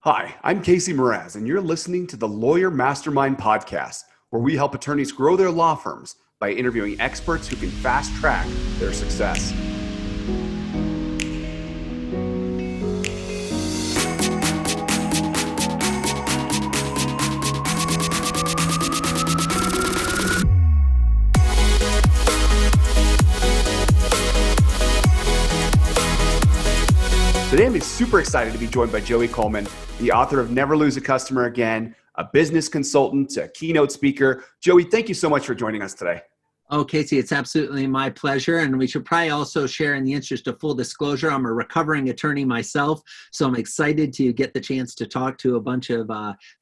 Hi, I'm Casey Mraz, and you're listening to the Lawyer Mastermind Podcast, where we help attorneys grow their law firms by interviewing experts who can fast track their success. Today, I'm super excited to be joined by Joey Coleman, the author of Never Lose a Customer Again, a business consultant, a keynote speaker. Joey, thank you so much for joining us today. Oh, Casey, it's absolutely my pleasure. And we should probably also share, in the interest of full disclosure, I'm a recovering attorney myself. So I'm excited to get the chance to talk to a bunch of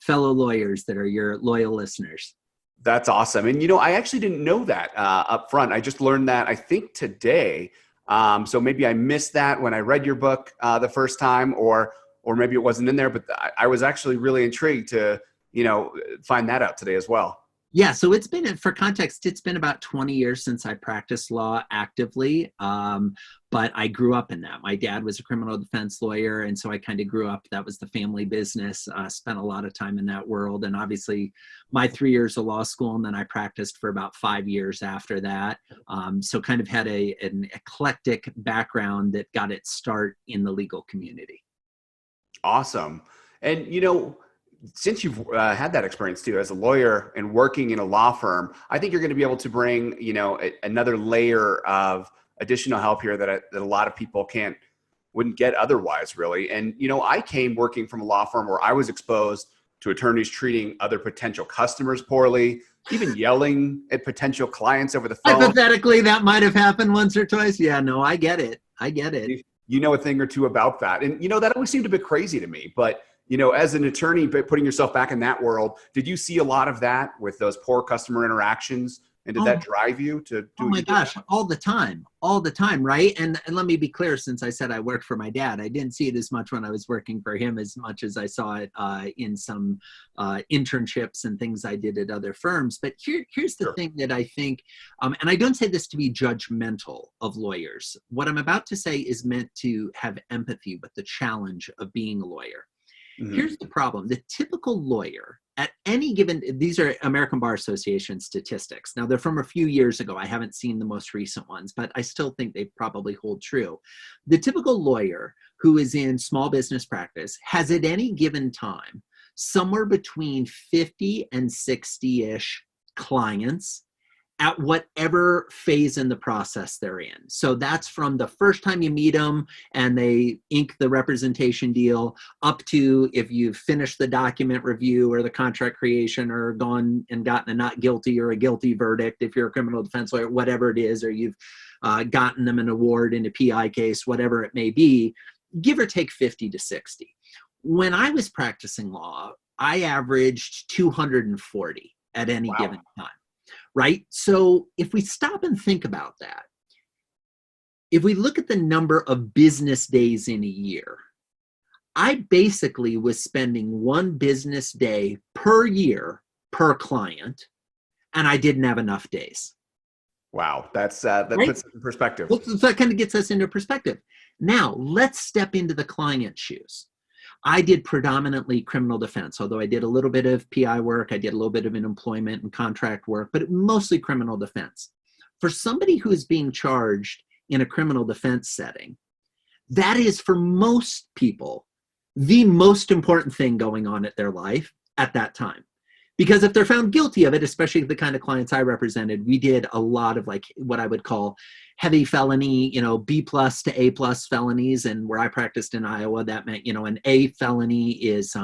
fellow lawyers that are your loyal listeners. That's awesome. And, I actually didn't know that up front. I just learned that, I think, today. So maybe I missed that when I read your book the first time, or maybe it wasn't in there, but I was actually really intrigued to, find that out today as well. Yeah. So it's been, for context, it's been about 20 years since I practiced law actively. But I grew up in that. My dad was a criminal defense lawyer. And so I kind of grew up, that was the family business, spent a lot of time in that world. And obviously my 3 years of law school, and then I practiced for about 5 years after that. So kind of had an eclectic background that got its start in the legal community. Awesome. And, since you've had that experience too, as a lawyer and working in a law firm, I think you're going to be able to bring, another layer of additional help here that a lot of people wouldn't get otherwise, really. And, I came working from a law firm where I was exposed to attorneys treating other potential customers poorly, even yelling at potential clients over the phone. Hypothetically, that might have happened once or twice. Yeah, no, I get it. You know a thing or two about that. And, that always seemed a bit crazy to me. But, as an attorney, putting yourself back in that world, did you see a lot of that with those poor customer interactions? And did that drive you to do? Oh my gosh, all the time, right? And let me be clear, since I said I worked for my dad, I didn't see it as much when I was working for him as much as I saw it in some internships and things I did at other firms. But here's the thing that I think, and I don't say this to be judgmental of lawyers. What I'm about to say is meant to have empathy with the challenge of being a lawyer. Mm-hmm. Here's the problem. The typical lawyer at any given, these are American Bar Association statistics. Now, they're from a few years ago. I haven't seen the most recent ones, but I still think they probably hold true. The typical lawyer who is in small business practice has at any given time somewhere between 50 and 60-ish clients at whatever phase in the process they're in. So that's from the first time you meet them and they ink the representation deal up to if you've finished the document review or the contract creation or gone and gotten a not guilty or a guilty verdict if you're a criminal defense lawyer, whatever it is, or you've gotten them an award in a PI case, whatever it may be, give or take 50 to 60. When I was practicing law, I averaged 240 at any given time. Right? So if we stop and think about that, if we look at the number of business days in a year, I basically was spending one business day per year per client, and I didn't have enough days. Wow. That puts it in perspective. Well, so that kind of gets us into perspective. Now, let's step into the client's shoes. I did predominantly criminal defense, although I did a little bit of PI work. I did a little bit of employment and contract work, but mostly criminal defense. For somebody who is being charged in a criminal defense setting, that is for most people the most important thing going on at their life at that time. Because if they're found guilty of it, especially the kind of clients I represented, we did a lot of what I would call heavy felony, B+ to A+ felonies. And where I practiced in Iowa, that meant, an A felony is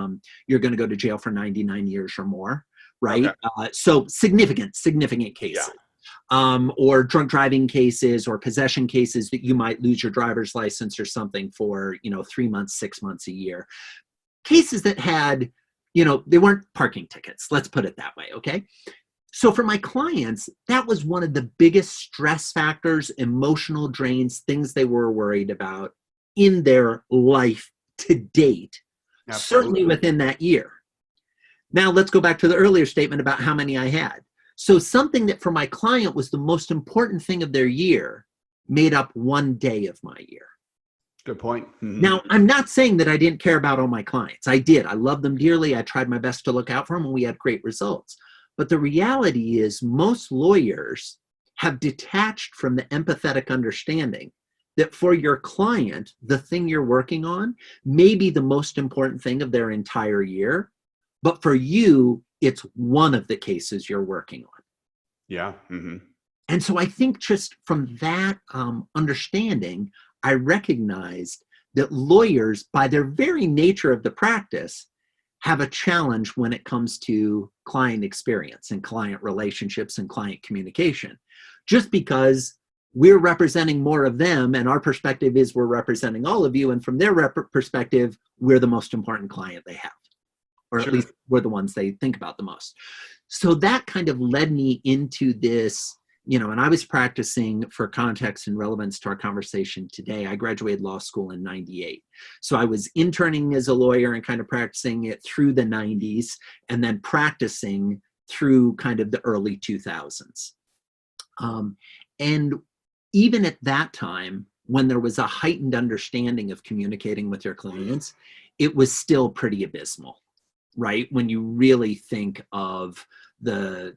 you're going to go to jail for 99 years or more, right? Okay. So significant cases. Yeah. Or drunk driving cases or possession cases that you might lose your driver's license or something for, 3 months, 6 months, a year. Cases that had, they weren't parking tickets. Let's put it that way. Okay. So for my clients, that was one of the biggest stress factors, emotional drains, things they were worried about in their life to date, certainly within that year. Now let's go back to the earlier statement about how many I had. So something that for my client was the most important thing of their year made up one day of my year. Good point. Now, I'm not saying that I didn't care about all my clients. I did. I loved them dearly. I tried my best to look out for them, and we had great results. But the reality is most lawyers have detached from the empathetic understanding that for your client, the thing you're working on may be the most important thing of their entire year. But for you, it's one of the cases you're working on. Yeah. And so I think just from that understanding, I recognized that lawyers, by their very nature of the practice, have a challenge when it comes to client experience and client relationships and client communication. Just because we're representing more of them and our perspective is we're representing all of you, and from their perspective, we're the most important client they have, or at least we're the ones they think about the most. So that kind of led me into this, and I was practicing, for context and relevance to our conversation today, I graduated law school in 98. So I was interning as a lawyer and kind of practicing it through the 90s and then practicing through kind of the early 2000s. And even at that time, when there was a heightened understanding of communicating with your clients, it was still pretty abysmal, right? When you really think of the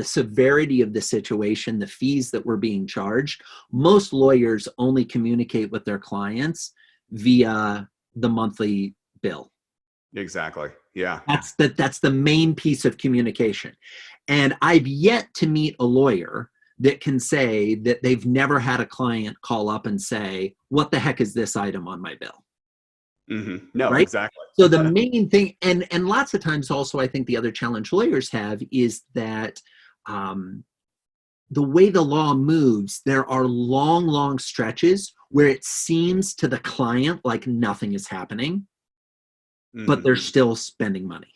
severity of the situation, the fees that were being charged, most lawyers only communicate with their clients via the monthly bill. Exactly. Yeah. That's the main piece of communication. And I've yet to meet a lawyer that can say that they've never had a client call up and say, what the heck is this item on my bill? No, right? Exactly. So the main thing, and lots of times also, I think the other challenge lawyers have is that the way the law moves, there are long stretches where it seems to the client like nothing is happening, but they're still spending money.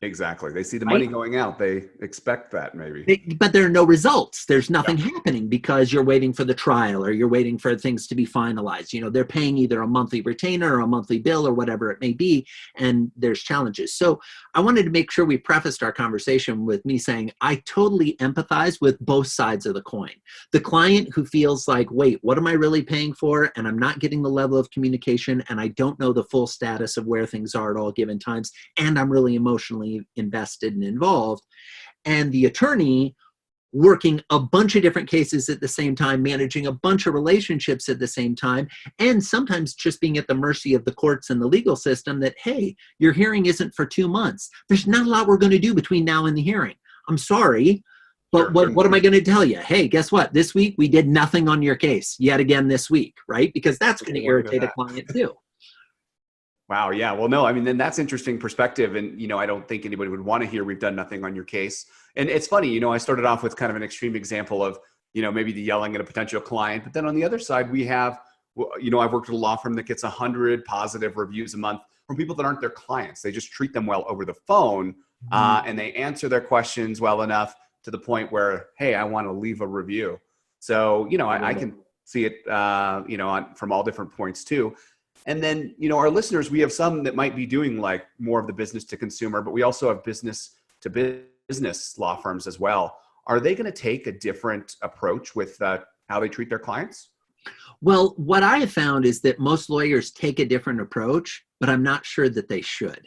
Exactly. They see the money going out. They expect that maybe. But there are no results. There's nothing happening because you're waiting for the trial or you're waiting for things to be finalized. They're paying either a monthly retainer or a monthly bill or whatever it may be, and there's challenges. So I wanted to make sure we prefaced our conversation with me saying I totally empathize with both sides of the coin. The client who feels like, wait, what am I really paying for? And I'm not getting the level of communication, and I don't know the full status of where things are at all given times, and I'm really emotionally invested and involved. And the attorney working a bunch of different cases at the same time, managing a bunch of relationships at the same time, and sometimes just being at the mercy of the courts and the legal system that, hey, your hearing isn't for 2 months. There's not a lot we're going to do between now and the hearing. I'm sorry, but what am I going to tell you? Hey, guess what? This week we did nothing on your case yet again this week, right? Because that's going to irritate a client too. Wow. Yeah. Well, no, I mean, then that's interesting perspective. And, I don't think anybody would want to hear we've done nothing on your case. And it's funny, I started off with kind of an extreme example of, maybe the yelling at a potential client. But then on the other side, we have, I've worked with a law firm that gets 100 positive reviews a month from people that aren't their clients. They just treat them well over the phone and they answer their questions well enough to the point where, hey, I want to leave a review. So, I can see it, from all different points too. And then, our listeners, we have some that might be doing like more of the business to consumer, but we also have business to business law firms as well. Are they going to take a different approach with how they treat their clients? Well, what I have found is that most lawyers take a different approach, but I'm not sure that they should.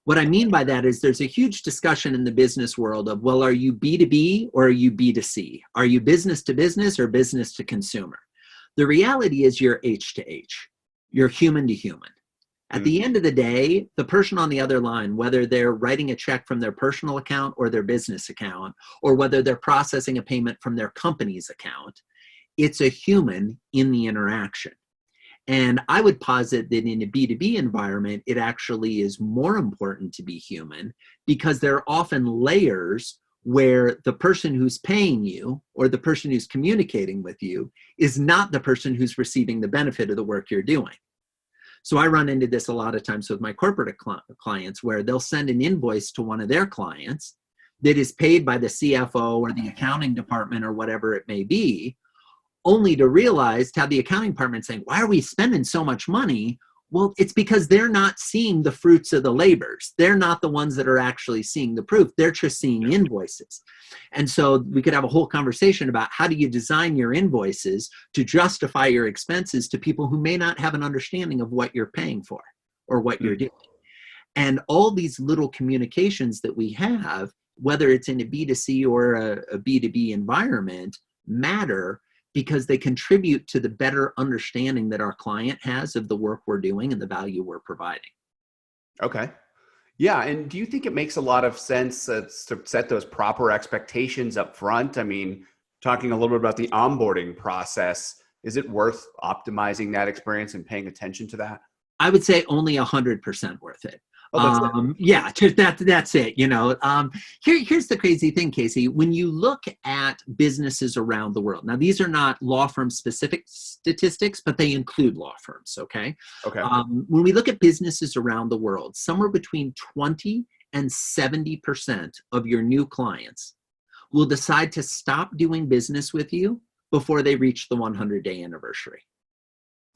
What I mean by that is there's a huge discussion in the business world of, well, are you B2B or are you B2C? Are you business to business or business to consumer? The reality is you're H to H. You're human to human. At the end of the day, the person on the other line, whether they're writing a check from their personal account or their business account, or whether they're processing a payment from their company's account, it's a human in the interaction. And I would posit that in a B2B environment, it actually is more important to be human because there are often layers where the person who's paying you or the person who's communicating with you is not the person who's receiving the benefit of the work you're doing. So I run into this a lot of times with my corporate clients where they'll send an invoice to one of their clients that is paid by the CFO or the accounting department or whatever it may be, only to realize to have the accounting department saying, why are we spending so much money Well, it's because they're not seeing the fruits of the labors. They're not the ones that are actually seeing the proof. They're just seeing invoices. And so we could have a whole conversation about how do you design your invoices to justify your expenses to people who may not have an understanding of what you're paying for or what you're doing. And all these little communications that we have, whether it's in a B2C or a B2B environment, matter because they contribute to the better understanding that our client has of the work we're doing and the value we're providing. Okay. Yeah. And do you think it makes a lot of sense to set those proper expectations up front? I mean, talking a little bit about the onboarding process, is it worth optimizing that experience and paying attention to that? I would say only 100% worth it. Oh, that's it. Yeah, that's it. Here's the crazy thing, Casey. When you look at businesses around the world, now these are not law firm specific statistics, but they include law firms. Okay. Okay. When we look at businesses around the world, somewhere between 20 and 70% of your new clients will decide to stop doing business with you before they reach the 100-day anniversary.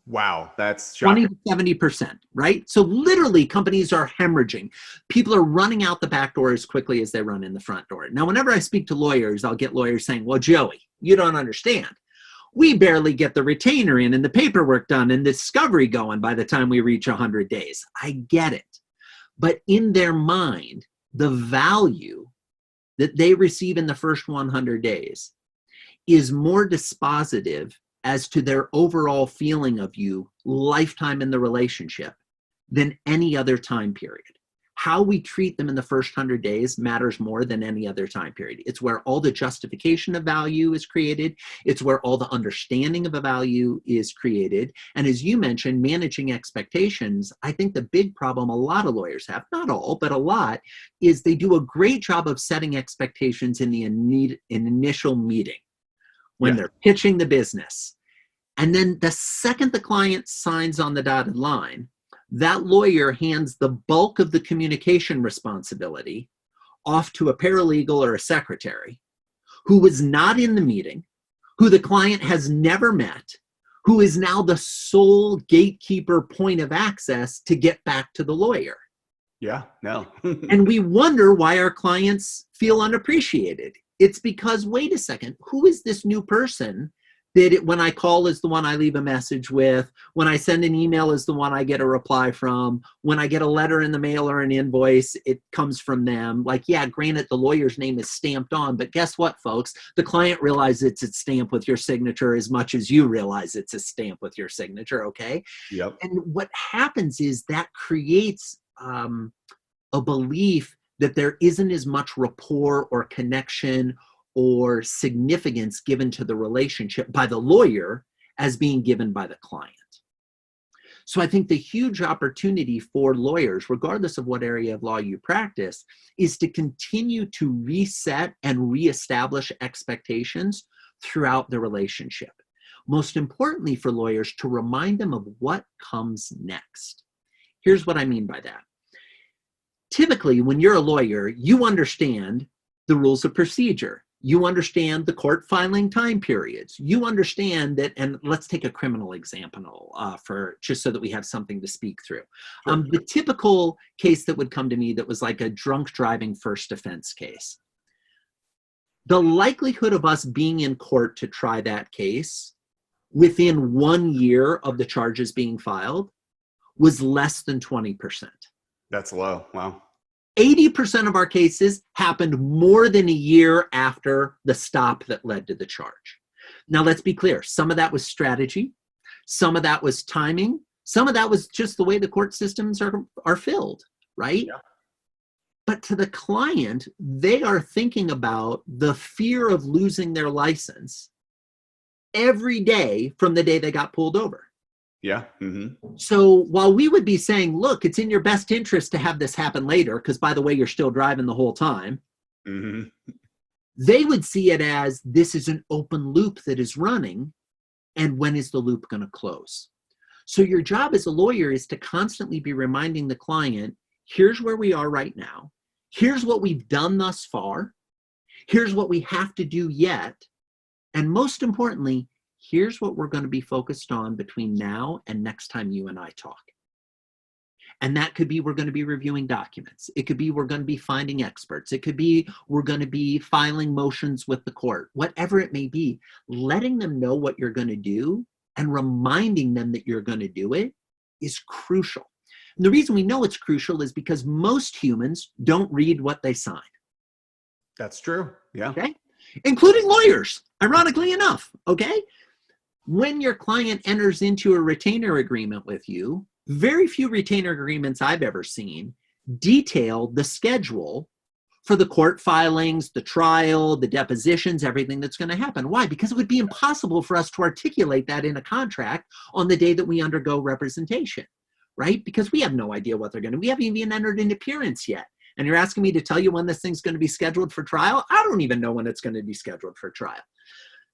Wow, that's shocking. 20 to 70%, right? So literally companies are hemorrhaging. People are running out the back door as quickly as they run in the front door. Now, whenever I speak to lawyers, I'll get lawyers saying, well, Joey, you don't understand. We barely get the retainer in and the paperwork done and discovery going by the time we reach 100 days. I get it. But in their mind, the value that they receive in the first 100 days is more dispositive as to their overall feeling of you lifetime in the relationship than any other time period. How we treat them in the first 100 days matters more than any other time period. It's where all the justification of value is created. It's where all the understanding of a value is created. And as you mentioned, managing expectations, I think the big problem a lot of lawyers have, not all, but a lot, is they do a great job of setting expectations in the initial meeting when they're pitching the business. And then the second the client signs on the dotted line, that lawyer hands the bulk of the communication responsibility off to a paralegal or a secretary who was not in the meeting, who the client has never met, who is now the sole gatekeeper point of access to get back to the lawyer. Yeah, no. And we wonder why our clients feel unappreciated. It's because, wait a second, who is this new person that when I call is the one I leave a message with, when I send an email is the one I get a reply from, when I get a letter in the mail or an invoice, it comes from them. Like, yeah, granted, the lawyer's name is stamped on, but guess what, folks? The client realizes it's stamped with your signature as much as you realize it's a stamp with your signature, okay? Yep. And what happens is that creates a belief that there isn't as much rapport or connection or significance given to the relationship by the lawyer as being given by the client. So I think the huge opportunity for lawyers, regardless of what area of law you practice, is to continue to reset and reestablish expectations throughout the relationship. Most importantly for lawyers, to remind them of what comes next. Here's what I mean by that. Typically, when you're a lawyer, you understand the rules of procedure. You understand the court filing time periods. You understand that, and let's take a criminal example for just so that we have something to speak through. Sure. The typical case that would come to me that was like a drunk driving first offense case. The likelihood of us being in court to try that case within 1 year of the charges being filed was less than 20%. That's low. Wow. 80% of our cases happened more than a year after the stop that led to the charge. Now, let's be clear. Some of that was strategy. Some of that was timing. Some of that was just the way the court systems are filled, right? Yeah. But to the client, they are thinking about the fear of losing their license every day from the day they got pulled over. Yeah. Mm-hmm. So while we would be saying, look, it's in your best interest to have this happen later, because by the way, you're still driving the whole time. Mm-hmm. They would see it as this is an open loop that is running. And when is the loop going to close? So your job as a lawyer is to constantly be reminding the client, here's where we are right now. Here's what we've done thus far. Here's what we have to do yet. And most importantly, here's what we're going to be focused on between now and next time you and I talk. And that could be we're going to be reviewing documents. It could be we're going to be finding experts. It could be we're going to be filing motions with the court. Whatever it may be, letting them know what you're going to do and reminding them that you're going to do it is crucial. And the reason we know it's crucial is because most humans don't read what they sign. That's true. Yeah. Okay. Including lawyers, ironically enough. Okay. When your client enters into a retainer agreement with you, very few retainer agreements I've ever seen detail the schedule for the court filings, the trial, the depositions, everything that's going to happen. Why? Because it would be impossible for us to articulate that in a contract on the day that we undergo representation, right? Because we have no idea what they're going to, we haven't even entered an appearance yet. And you're asking me to tell you when this thing's going to be scheduled for trial? I don't even know when it's going to be scheduled for trial.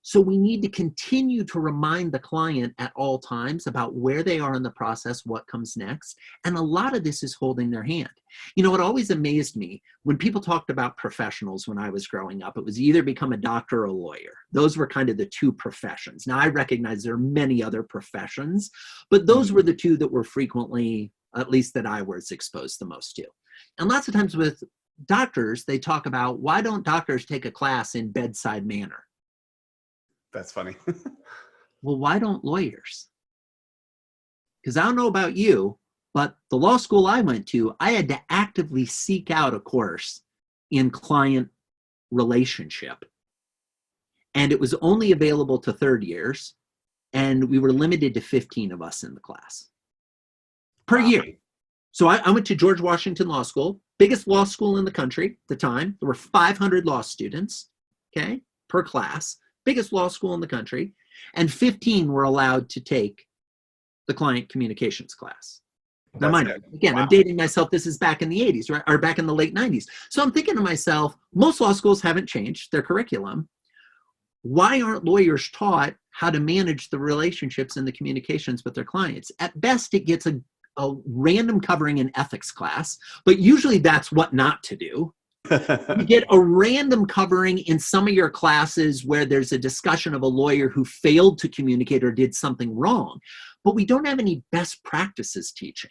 So we need to continue to remind the client at all times about where they are in the process, what comes next. And a lot of this is holding their hand. You know, it always amazed me when people talked about professionals when I was growing up. It was either become a doctor or a lawyer. Those were kind of the two professions. Now, I recognize there are many other professions, but those were the two that were frequently, at least that I was exposed the most to. And lots of times with doctors, they talk about, why don't doctors take a class in bedside manner? That's funny. Well, why don't lawyers? Because I don't know about you, but the law school I went to, I had to actively seek out a course in client relationship. And it was only available to third years. And we were limited to 15 of us in the class per year. So I went to George Washington Law School, biggest law school in the country at the time. There were 500 law students, okay, per class. Biggest law school in the country, and 15 were allowed to take the client communications class. Now, mind you, again, wow. I'm dating myself. This is back in the 80s, right? Or back in the late 90s. So I'm thinking to myself, most law schools haven't changed their curriculum. Why aren't lawyers taught how to manage the relationships and the communications with their clients? At best, it gets a random covering in ethics class, but usually that's what not to do. You get a random covering in some of your classes where there's a discussion of a lawyer who failed to communicate or did something wrong, but we don't have any best practices teaching.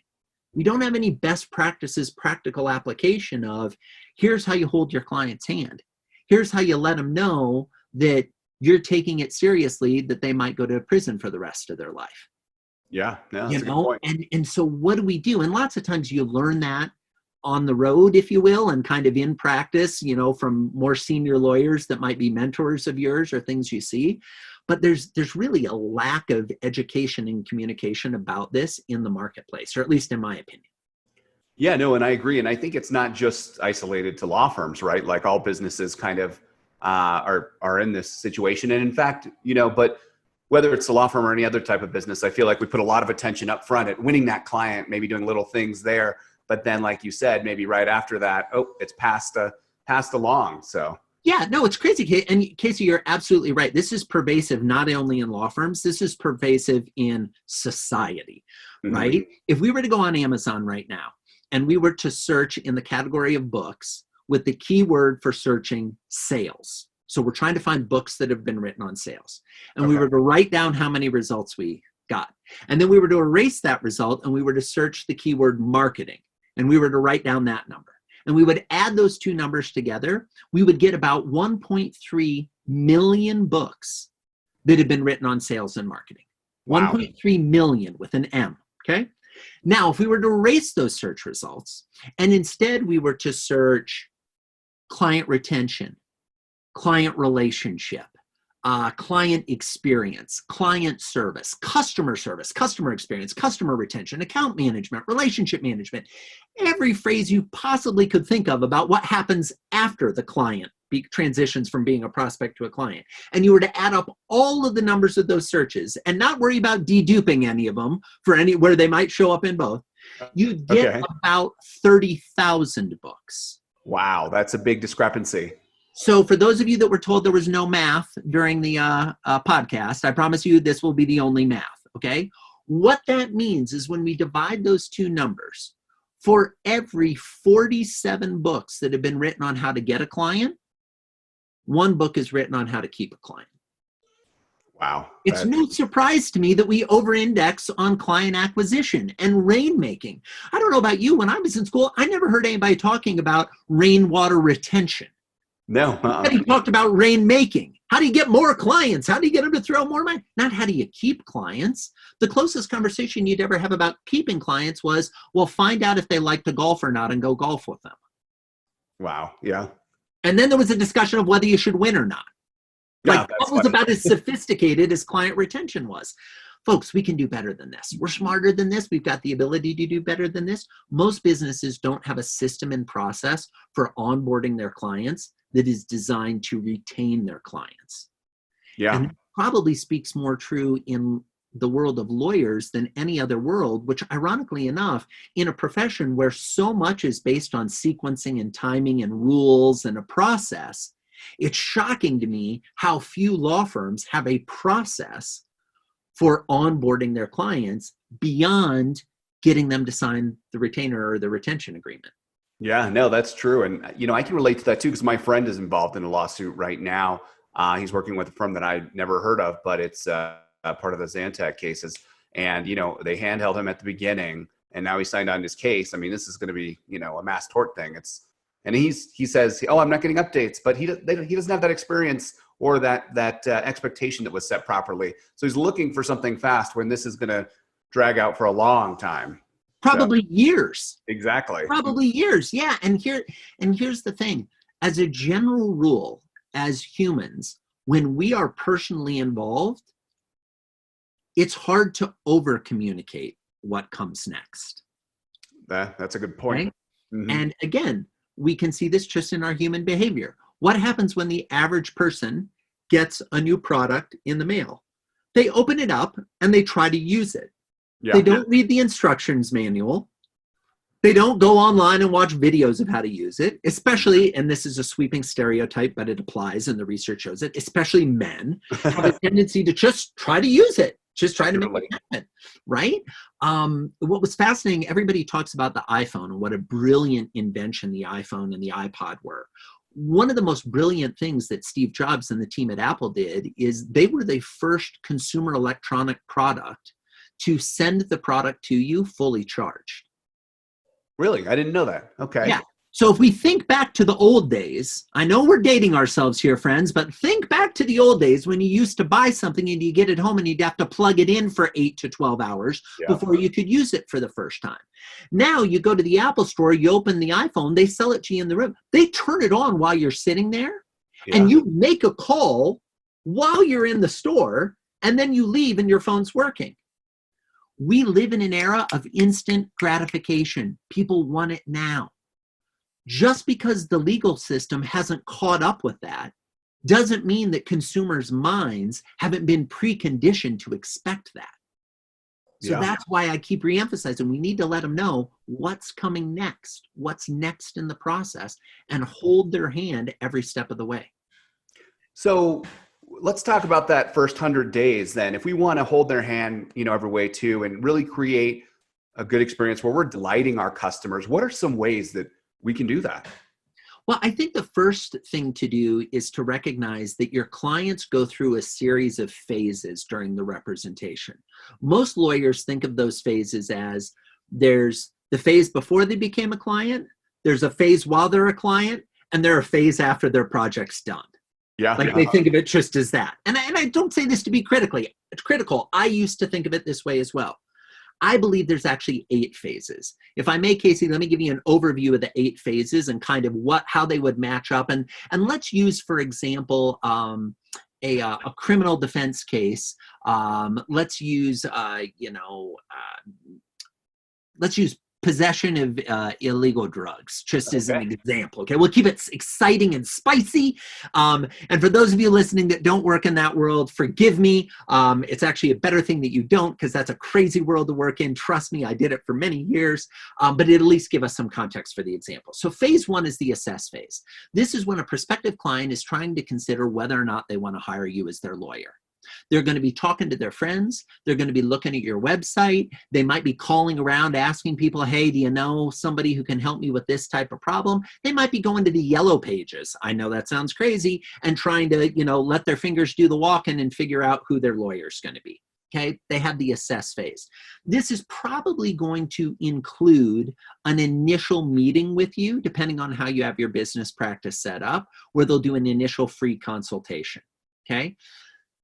We don't have any best practices practical application of here's how you hold your client's hand. Here's how you let them know that you're taking it seriously, that they might go to prison for the rest of their life. Yeah, no, that's a good point. And so what do we do? And lots of times you learn that on the road, if you will, and kind of in practice, you know, from more senior lawyers that might be mentors of yours or things you see. But there's really a lack of education and communication about this in the marketplace, or at least in my opinion. Yeah, no, and I agree. And I think it's not just isolated to law firms, right? Like all businesses kind of are in this situation. And in fact, you know, but whether it's a law firm or any other type of business, I feel like we put a lot of attention up front at winning that client, maybe doing little things there. But then, like you said, maybe right after that, it's passed along. So yeah, no, it's crazy. And Casey, you're absolutely right. This is pervasive not only in law firms. This is pervasive in society, right? Mm-hmm. If we were to go on Amazon right now and we were to search in the category of books with the keyword for searching sales. So we're trying to find books that have been written on sales. And we were to write down how many results we got. And then we were to erase that result and we were to search the keyword marketing. And we were to write down that number. And we would add those two numbers together. We would get about 1.3 million books that had been written on sales and marketing. Wow. 1.3 million with an M, okay? Now, if we were to erase those search results, and instead we were to search client retention, client relationship, client experience, client service, customer experience, customer retention, account management, relationship management, every phrase you possibly could think of about what happens after the client transitions from being a prospect to a client. And you were to add up all of the numbers of those searches and not worry about deduping any of them for where they might show up in both, you'd get about 30,000 books. Wow, that's a big discrepancy. So for those of you that were told there was no math during the podcast, I promise you this will be the only math, okay? What that means is when we divide those two numbers, for every 47 books that have been written on how to get a client, one book is written on how to keep a client. Wow. It's no surprise to me that we over-index on client acquisition and rainmaking. I don't know about you. When I was in school, I never heard anybody talking about rainwater retention. No. Everybody talked about rainmaking. How do you get more clients? How do you get them to throw more money? Not how do you keep clients. The closest conversation you'd ever have about keeping clients was, well, find out if they like to golf or not and go golf with them. Wow. Yeah. And then there was a discussion of whether you should win or not. Like, that was about as sophisticated as client retention was. Folks, we can do better than this. We're smarter than this. We've got the ability to do better than this. Most businesses don't have a system and process for onboarding their clients that is designed to retain their clients. Yeah. And it probably speaks more true in the world of lawyers than any other world, which ironically enough, in a profession where so much is based on sequencing and timing and rules and a process, it's shocking to me how few law firms have a process for onboarding their clients beyond getting them to sign the retainer or the retention agreement. Yeah, no, that's true. And, you know, I can relate to that too, because my friend is involved in a lawsuit right now. He's working with a firm that I'd never heard of, but it's part of the Zantac cases. And, you know, they handheld him at the beginning and now he signed on his case. I mean, this is going to be, you know, a mass tort thing. And he says, oh, I'm not getting updates, but he doesn't have that experience or that expectation that was set properly. So he's looking for something fast when this is going to drag out for a long time. Probably years. Exactly. Probably years. Yeah. And here's the thing. As a general rule, as humans, when we are personally involved, it's hard to over communicate what comes next. That's a good point. Right? Mm-hmm. And again, we can see this just in our human behavior. What happens when the average person gets a new product in the mail? They open it up and they try to use it. Yeah. They don't read the instructions manual. They don't go online and watch videos of how to use it, especially, and this is a sweeping stereotype, but it applies and the research shows it, especially men have a tendency to just try to use it. Just trying to make it happen, right? What was fascinating, everybody talks about the iPhone and what a brilliant invention the iPhone and the iPod were. One of the most brilliant things that Steve Jobs and the team at Apple did is they were the first consumer electronic product to send the product to you fully charged. Really? I didn't know that. Okay. Yeah. So if we think back to the old days, I know we're dating ourselves here, friends, but think back to the old days when you used to buy something and you get it home and you'd have to plug it in for 8 to 12 hours before you could use it for the first time. Now you go to the Apple store, you open the iPhone, they sell it to you in the room. They turn it on while you're sitting there and you make a call while you're in the store and then you leave and your phone's working. We live in an era of instant gratification. People want it now. Just because the legal system hasn't caught up with that doesn't mean that consumers' minds haven't been preconditioned to expect that. So that's why I keep reemphasizing we need to let them know what's coming next, what's next in the process, and hold their hand every step of the way. So let's talk about that first 100 days then. If we want to hold their hand, you know, every way too, and really create a good experience where we're delighting our customers, what are some ways that we can do that? Well, I think the first thing to do is to recognize that your clients go through a series of phases during the representation. Most lawyers think of those phases as there's the phase before they became a client, there's a phase while they're a client, and there's a phase after their project's done. They think of it just as that. And I don't say this to be critical. I used to think of it this way as well. I believe there's actually 8 phases. If I may, Casey, let me give you an overview of the 8 phases and kind of how they would match up. And let's use, for example, a criminal defense case. Let's use, let's use possession of illegal drugs, just as an example. Okay, we'll keep it exciting and spicy. And for those of you listening that don't work in that world, forgive me. It's actually a better thing that you don't, because that's a crazy world to work in. Trust me, I did it for many years, but it'll at least give us some context for the example. So phase 1 is the assess phase. This is when a prospective client is trying to consider whether or not they want to hire you as their lawyer. They're going to be talking to their friends. They're going to be looking at your website. They might be calling around asking people, hey, do you know somebody who can help me with this type of problem? They might be going to the yellow pages. I know that sounds crazy, and trying to, let their fingers do the walking and figure out who their lawyer's going to be. Okay, they have the assess phase. This is probably going to include an initial meeting with you, depending on how you have your business practice set up, where they'll do an initial free consultation. Okay,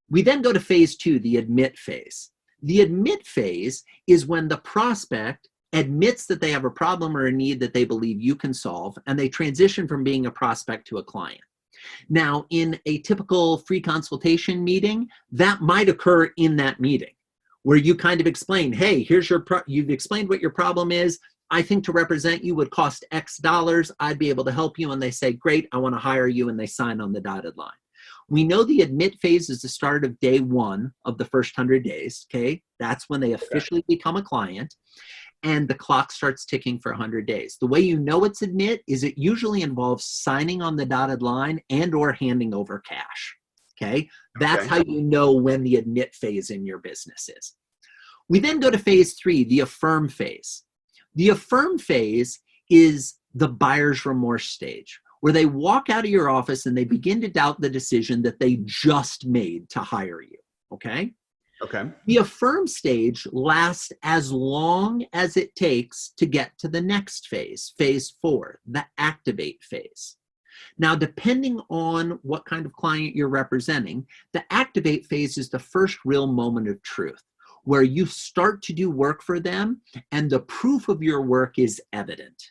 we then go to phase 2, the admit phase. The admit phase is when the prospect admits that they have a problem or a need that they believe you can solve, and they transition from being a prospect to a client. Now, in a typical free consultation meeting, that might occur in that meeting where you kind of explain, hey, here's you've explained what your problem is. I think to represent you would cost X dollars. I'd be able to help you. And they say, great, I want to hire you. And they sign on the dotted line. We know the admit phase is the start of day 1 of the first 100 days. Okay. That's when they officially become a client. And the clock starts ticking for 100 days. The way you know it's admit is it usually involves signing on the dotted line and or handing over cash. Okay? That's how you know when the admit phase in your business is. We then go to phase 3, the affirm phase. The affirm phase is the buyer's remorse stage, where they walk out of your office and they begin to doubt the decision that they just made to hire you. Okay? Okay. The affirm stage lasts as long as it takes to get to the next phase, phase 4, the activate phase. Now, depending on what kind of client you're representing, the activate phase is the first real moment of truth, where you start to do work for them and the proof of your work is evident.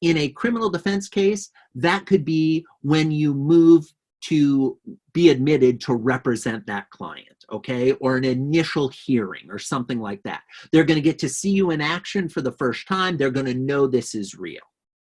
In a criminal defense case, that could be when you move to be admitted to represent that client, okay? Or an initial hearing or something like that. They're going to get to see you in action for the first time. They're going to know this is real,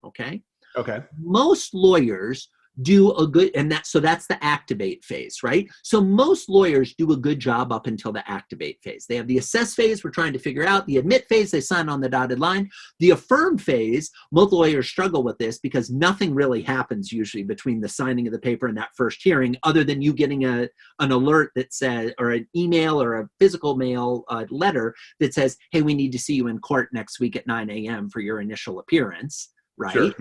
okay? Okay. Most lawyers do a good, so that's the activate phase, right? So most lawyers do a good job up until the activate phase. They have the assess phase, we're trying to figure out. The admit phase, they sign on the dotted line. The affirm phase, most lawyers struggle with this because nothing really happens usually between the signing of the paper and that first hearing, other than you getting an alert that says, or an email or a physical mail letter that says, hey, we need to see you in court next week at 9 a.m. for your initial appearance, right? Sure.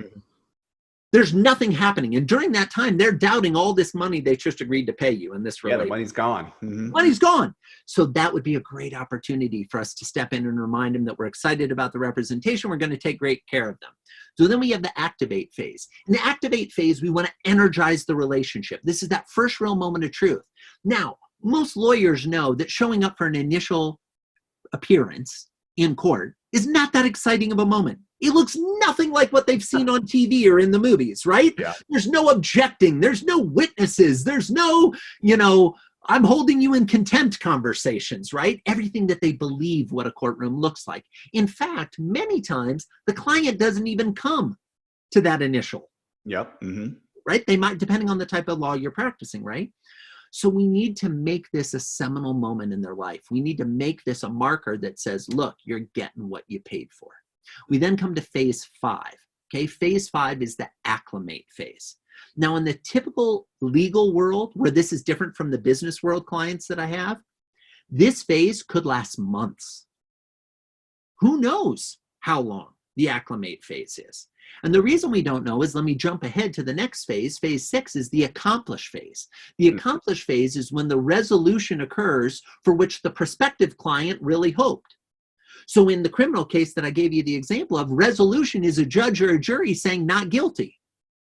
There's nothing happening. And during that time, they're doubting all this money they just agreed to pay you in this relationship. Yeah, the money's gone. Mm-hmm. Money's gone. So that would be a great opportunity for us to step in and remind them that we're excited about the representation. We're going to take great care of them. So then we have the activate phase. In the activate phase, we want to energize the relationship. This is that first real moment of truth. Now, most lawyers know that showing up for an initial appearance in court is not that exciting of a moment. It looks nothing like what they've seen on TV or in the movies, right? Yeah. There's no objecting. There's no witnesses. There's no, I'm holding you in contempt conversations, right? Everything that they believe what a courtroom looks like. In fact, many times the client doesn't even come to that initial. Yep. Mm-hmm. Right? They might, depending on the type of law you're practicing, right? So we need to make this a seminal moment in their life. We need to make this a marker that says, look, you're getting what you paid for. We then come to phase 5. Okay, phase 5 is the acclimate phase. Now, in the typical legal world, where this is different from the business world clients that I have, this phase could last months. Who knows how long the acclimate phase is? And the reason we don't know is, let me jump ahead to the next phase. Phase 6 is the accomplish phase. The accomplish phase is when the resolution occurs for which the prospective client really hoped. So in the criminal case that I gave you the example of, resolution is a judge or a jury saying not guilty.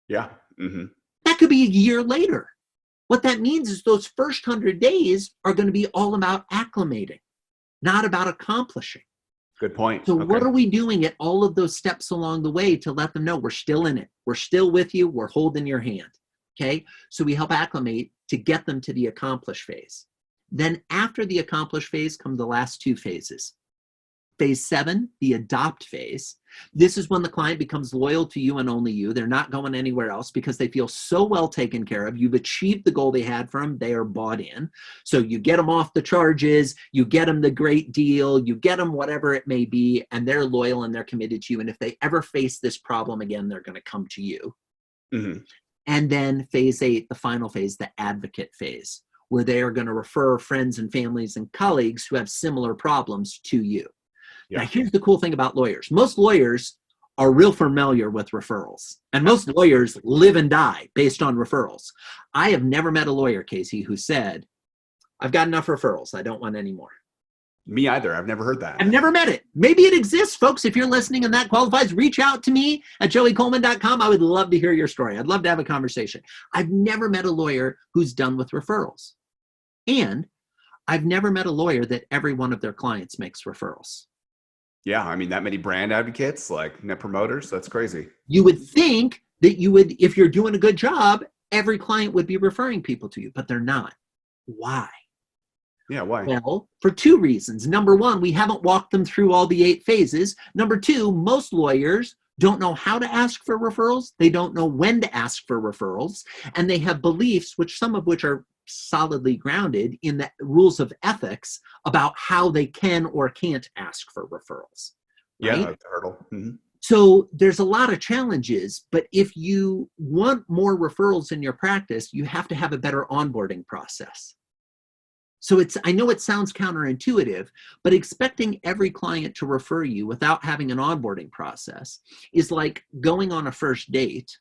Yeah. Mm-hmm. That could be a year later. What that means is those first 100 days are going to be all about acclimating, not about accomplishing. Good point. So what are we doing at all of those steps along the way to let them know we're still in it? We're still with you. We're holding your hand. Okay. So we help acclimate to get them to the accomplish phase. Then after the accomplish phase come the last 2 phases. Phase 7, the adopt phase. This is when the client becomes loyal to you and only you. They're not going anywhere else because they feel so well taken care of. You've achieved the goal they had for them. They are bought in. So you get them off the charges, you get them the great deal, you get them whatever it may be, and they're loyal and they're committed to you. And if they ever face this problem again, they're going to come to you. Mm-hmm. And then phase 8, the final phase, the advocate phase, where they are going to refer friends and families and colleagues who have similar problems to you. Yeah. Now, here's the cool thing about lawyers. Most lawyers are real familiar with referrals, and most lawyers live and die based on referrals. I have never met a lawyer, Casey, who said, I've got enough referrals. I don't want any more. Me either. I've never heard that. I've never met it. Maybe it exists, folks. If you're listening and that qualifies, reach out to me at joeycoleman.com. I would love to hear your story. I'd love to have a conversation. I've never met a lawyer who's done with referrals. And I've never met a lawyer that every one of their clients makes referrals. Yeah. I mean, that many brand advocates, like net promoters, that's crazy. You would think that you would, if you're doing a good job, every client would be referring people to you, but they're not. Why? Yeah, why? Well, for two reasons. Number one, we haven't walked them through all the 8 phases. Number two, most lawyers don't know how to ask for referrals. They don't know when to ask for referrals. And they have beliefs, which some of which are solidly grounded in the rules of ethics about how they can or can't ask for referrals. Right? Yeah, like the hurdle. Mm-hmm. So there's a lot of challenges, but if you want more referrals in your practice, you have to have a better onboarding process. So I know it sounds counterintuitive, but expecting every client to refer you without having an onboarding process is like going on a first date.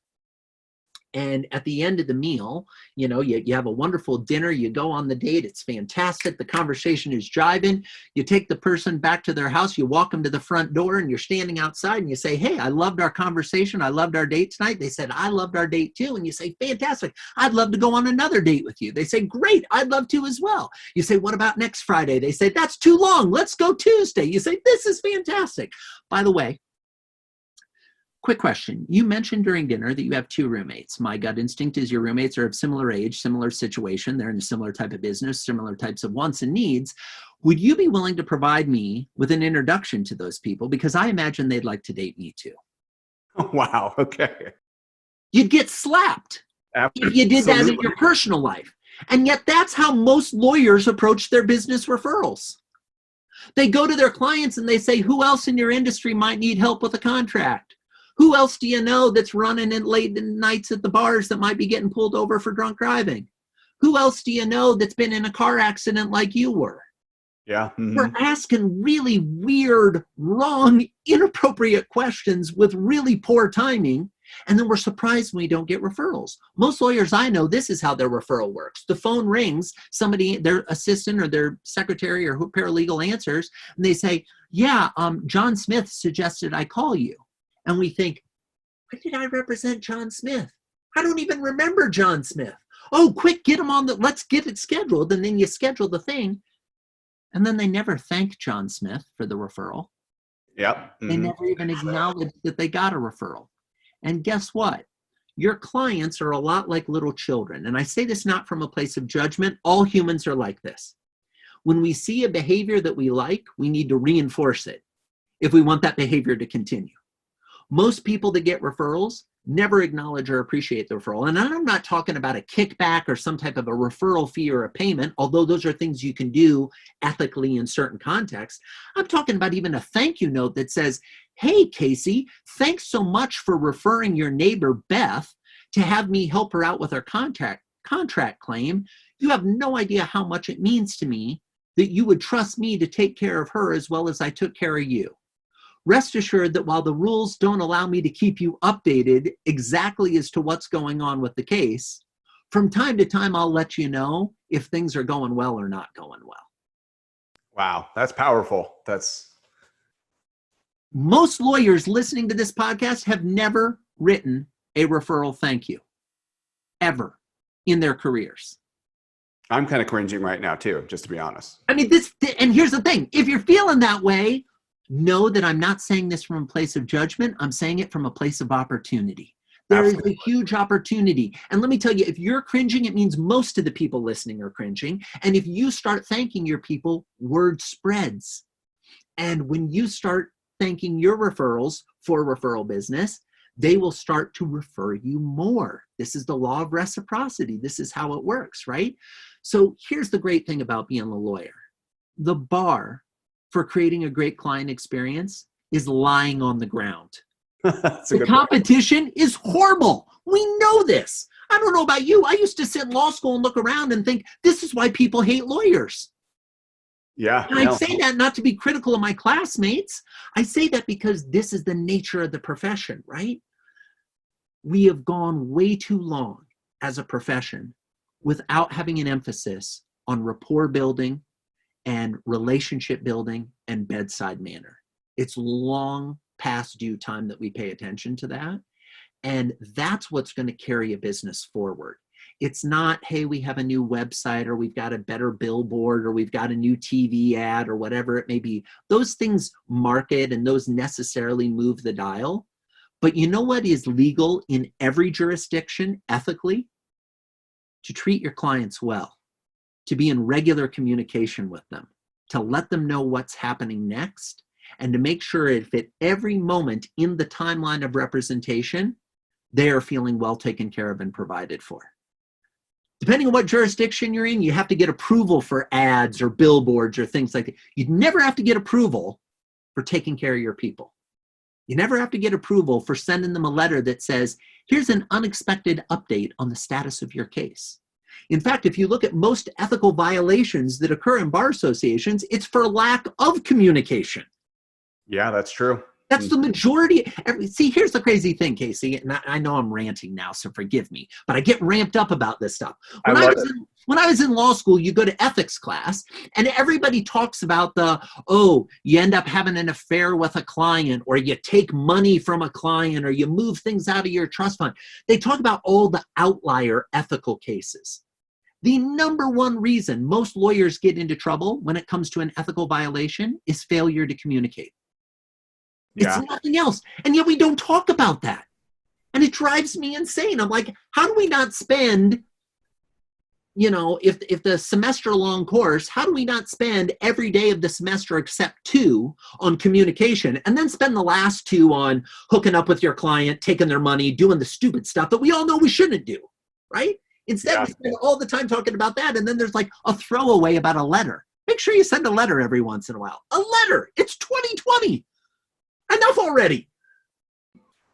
And at the end of the meal, you have a wonderful dinner, you go on the date, it's fantastic, the conversation is jiving, you take the person back to their house, you walk them to the front door, and you're standing outside and you say, hey, I loved our conversation, I loved our date tonight. They said, I loved our date too. And you say, fantastic, I'd love to go on another date with you. They say, great, I'd love to as well. You say, what about next Friday? They say, that's too long, let's go Tuesday. You say, this is fantastic. By the way, quick question. You mentioned during dinner that you have 2 roommates. My gut instinct is your roommates are of similar age, similar situation. They're in a similar type of business, similar types of wants and needs. Would you be willing to provide me with an introduction to those people? Because I imagine they'd like to date me too. Oh, wow. Okay. You'd get slapped if you did that in your personal life. And yet that's how most lawyers approach their business referrals. They go to their clients and they say, who else in your industry might need help with a contract? Who else do you know that's running in late nights at the bars that might be getting pulled over for drunk driving? Who else do you know that's been in a car accident like you were? Yeah. Mm-hmm. We're asking really weird, wrong, inappropriate questions with really poor timing, and then we're surprised when we don't get referrals. Most lawyers I know, this is how their referral works. The phone rings, somebody, their assistant or their secretary or paralegal answers, and they say, yeah, John Smith suggested I call you. And we think, when did I represent John Smith? I don't even remember John Smith. Oh, quick, get him on let's get it scheduled. And then you schedule the thing. And then they never thank John Smith for the referral. Yep. Mm-hmm. They never even acknowledge that they got a referral. And guess what? Your clients are a lot like little children. And I say this not from a place of judgment. All humans are like this. When we see a behavior that we like, we need to reinforce it if we want that behavior to continue. Most people that get referrals never acknowledge or appreciate the referral. And I'm not talking about a kickback or some type of a referral fee or a payment, although those are things you can do ethically in certain contexts. I'm talking about even a thank you note that says, hey, Casey, thanks so much for referring your neighbor, Beth, to have me help her out with her contract claim. You have no idea how much it means to me that you would trust me to take care of her as well as I took care of you. Rest assured that while the rules don't allow me to keep you updated exactly as to what's going on with the case, from time to time, I'll let you know if things are going well or not going well. Wow, that's powerful. Most lawyers listening to this podcast have never written a referral thank you, ever, in their careers. I'm kind of cringing right now too, just to be honest. I mean, and here's the thing. If you're feeling that way, know that I'm not saying this from a place of judgment. I'm saying it from a place of opportunity. There Absolutely. Is a huge opportunity. And let me tell you, if you're cringing, it means most of the people listening are cringing. And if you start thanking your people, word spreads. And when you start thanking your referrals for referral business, they will start to refer you more. This is the law of reciprocity. This is how it works, right? So here's the great thing about being a lawyer. The bar for creating a great client experience is lying on the ground. The competition is horrible. We know this. I don't know about you. I used to sit in law school and look around and think, this is why people hate lawyers. Yeah. And I say that not to be critical of my classmates. I say that because this is the nature of the profession, right? We have gone way too long as a profession without having an emphasis on rapport building and relationship building and bedside manner. It's long past due time that we pay attention to that. And that's what's going to carry a business forward. It's not, hey, we have a new website, or we've got a better billboard, or we've got a new TV ad, or whatever it may be. Those things market and those necessarily move the dial. But you know what is legal in every jurisdiction ethically? To treat your clients well, to be in regular communication with them, to let them know what's happening next, and to make sure if at every moment in the timeline of representation, they are feeling well taken care of and provided for. Depending on what jurisdiction you're in, you have to get approval for ads or billboards or things like that. You'd never have to get approval for taking care of your people. You never have to get approval for sending them a letter that says, here's an unexpected update on the status of your case. In fact, if you look at most ethical violations that occur in bar associations, it's for lack of communication. Yeah, that's true. That's the majority. See, here's the crazy thing, Casey, and I know I'm ranting now, so forgive me, but I get ramped up about this stuff. When I was in law school, you go to ethics class, and everybody talks about you end up having an affair with a client, or you take money from a client, or you move things out of your trust fund. They talk about all the outlier ethical cases. The number one reason most lawyers get into trouble when it comes to an ethical violation is failure to communicate. Yeah. It's nothing else. And yet we don't talk about that. And it drives me insane. I'm like, how do we not spend, if the semester long course, how do we not spend every day of the semester except 2 on communication, and then spend the last 2 on hooking up with your client, taking their money, doing the stupid stuff that we all know we shouldn't do, right? Instead, we spend all the time talking about that, and then there's like a throwaway about a letter. Make sure you send a letter every once in a while. A letter! It's 2020! Enough already.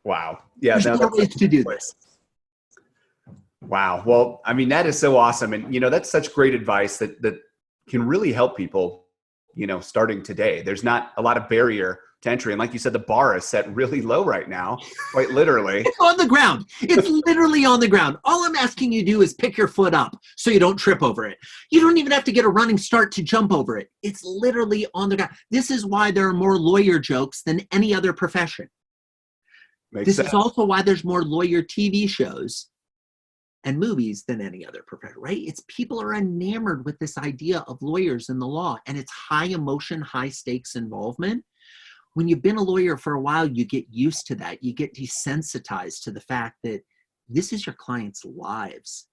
Wow. Yeah. There's no ways to do this. Wow. Well, I mean, that is so awesome. And, that's such great advice that can really help people, starting today. There's not a lot of barrier to entry. And like you said, the bar is set really low right now, quite literally. It's on the ground. It's literally on the ground. All I'm asking you to do is pick your foot up so you don't trip over it. You don't even have to get a running start to jump over it. It's literally on the ground. This is why there are more lawyer jokes than any other profession. This is also why there's more lawyer TV shows and movies than any other profession, right? It's people are enamored with this idea of lawyers and the law, and it's high emotion, high stakes involvement. When you've been a lawyer for a while, you get used to that. You get desensitized to the fact that this is your clients' lives.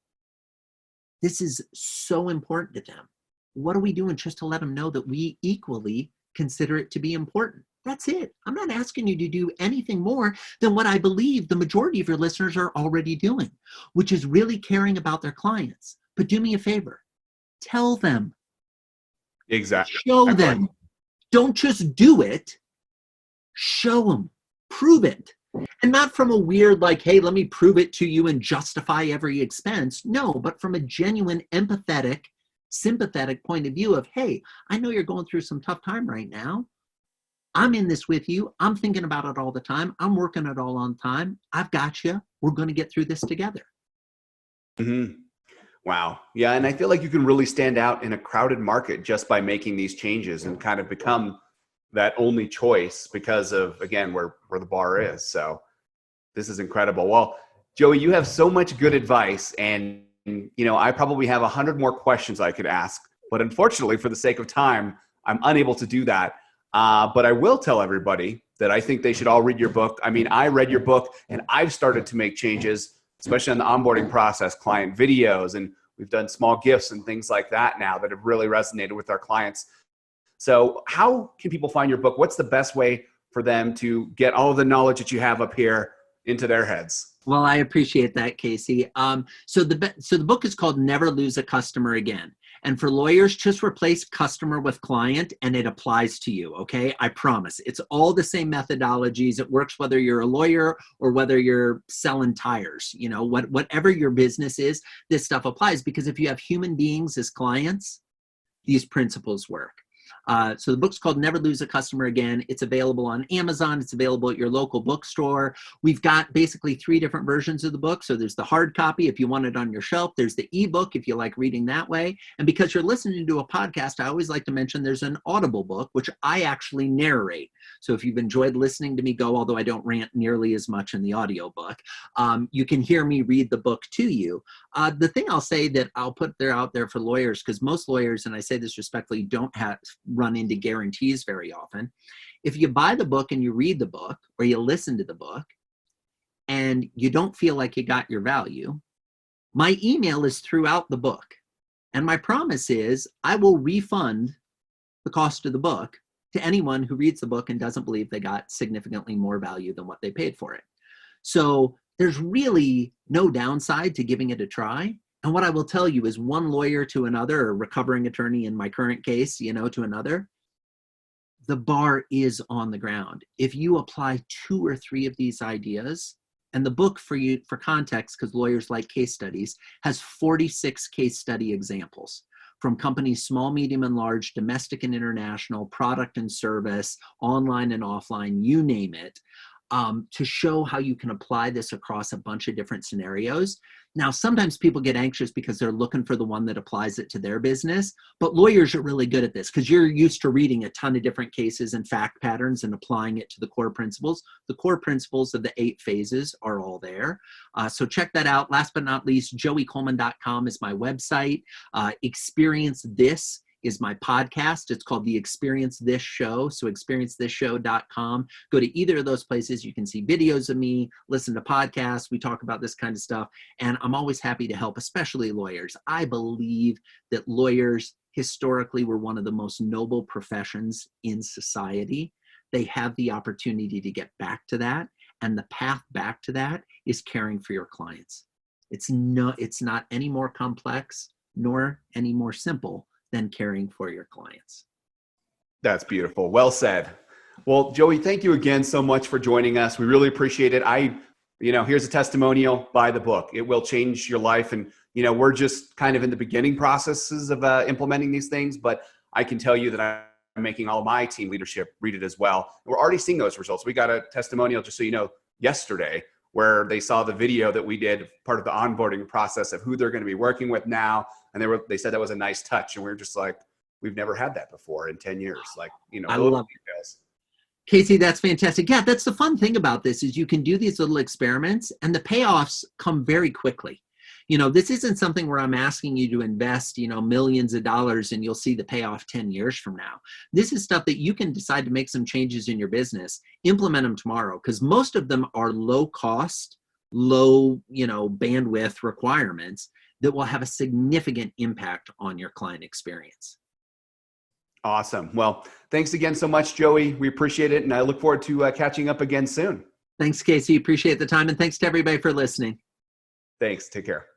This is so important to them. What are we doing just to let them know that we equally consider it to be important? That's it. I'm not asking you to do anything more than what I believe the majority of your listeners are already doing, which is really caring about their clients. But do me a favor. Tell them. Exactly. Show them. Don't just do it. Show them. Prove it. And not from a weird, like, hey, let me prove it to you and justify every expense. No, but from a genuine, empathetic, sympathetic point of view of, hey, I know you're going through some tough time right now. I'm in this with you. I'm thinking about it all the time. I'm working it all on time. I've got you. We're going to get through this together. Mm-hmm. Wow. Yeah. And I feel like you can really stand out in a crowded market just by making these changes and kind of become that only choice because of, again, where the bar is. So this is incredible. Well, Joey, you have so much good advice, and, I probably have 100 more questions I could ask, but unfortunately for the sake of time, I'm unable to do that. But I will tell everybody that I think they should all read your book. I mean, I read your book and I've started to make changes, especially on the onboarding process, client videos, and we've done small gifts and things like that now that have really resonated with our clients. So how can people find your book? What's the best way for them to get all of the knowledge that you have up here into their heads? Well, I appreciate that, Casey. So the book is called Never Lose a Customer Again. And for lawyers, just replace customer with client and it applies to you, okay? I promise. It's all the same methodologies. It works whether you're a lawyer or whether you're selling tires. You know, whatever your business is, this stuff applies because if you have human beings as clients, these principles work. So the book's called Never Lose a Customer Again. It's available on Amazon. It's available at your local bookstore. We've got basically 3 different versions of the book. So there's the hard copy if you want it on your shelf. There's the ebook if you like reading that way. And because you're listening to a podcast, I always like to mention there's an Audible book, which I actually narrate. So if you've enjoyed listening to me go, although I don't rant nearly as much in the audiobook, you can hear me read the book to you. The thing I'll say that I'll put out there for lawyers, because most lawyers, and I say this respectfully, don't run into guarantees very often. If you buy the book and you read the book or you listen to the book and you don't feel like you got your value, my email is throughout the book. And my promise is I will refund the cost of the book to anyone who reads the book and doesn't believe they got significantly more value than what they paid for it. So there's really no downside to giving it a try. And what I will tell you is one lawyer to another, or recovering attorney in my current case, to another, the bar is on the ground. If you apply 2 or 3 of these ideas, and the book for context, because lawyers like case studies, has 46 case study examples from companies small, medium, and large, domestic and international, product and service, online and offline, you name it, to show how you can apply this across a bunch of different scenarios. Now, sometimes people get anxious because they're looking for the one that applies it to their business, but lawyers are really good at this because you're used to reading a ton of different cases and fact patterns and applying it to the core principles. The core principles of the 8 phases are all there. So check that out. Last but not least, joeycoleman.com is my website. Experience This is my podcast. It's called The Experience This Show. So experiencethisshow.com. Go to either of those places. You can see videos of me, listen to podcasts. We talk about this kind of stuff. And I'm always happy to help, especially lawyers. I believe that lawyers historically were one of the most noble professions in society. They have the opportunity to get back to that. And the path back to that is caring for your clients. It's not any more complex nor any more simple than caring for your clients. That's beautiful. Well said. Well, Joey, thank you again so much for joining us. We really appreciate it. Here's a testimonial. Buy the book. It will change your life. And, we're just kind of in the beginning processes of implementing these things, but I can tell you that I'm making all of my team leadership read it as well. We're already seeing those results. We got a testimonial, just so you know, yesterday, where they saw the video that we did, part of the onboarding process of who they're going to be working with now. And they said that was a nice touch. And we were just like, we've never had that before in 10 years. I love details. Casey, that's fantastic. Yeah, that's the fun thing about this is you can do these little experiments and the payoffs come very quickly. This isn't something where I'm asking you to invest, millions of dollars and you'll see the payoff 10 years from now. This is stuff that you can decide to make some changes in your business, implement them tomorrow, because most of them are low cost, low, bandwidth requirements that will have a significant impact on your client experience. Awesome. Well, thanks again so much, Joey. We appreciate it. And I look forward to catching up again soon. Thanks, Casey. Appreciate the time. And thanks to everybody for listening. Thanks. Take care.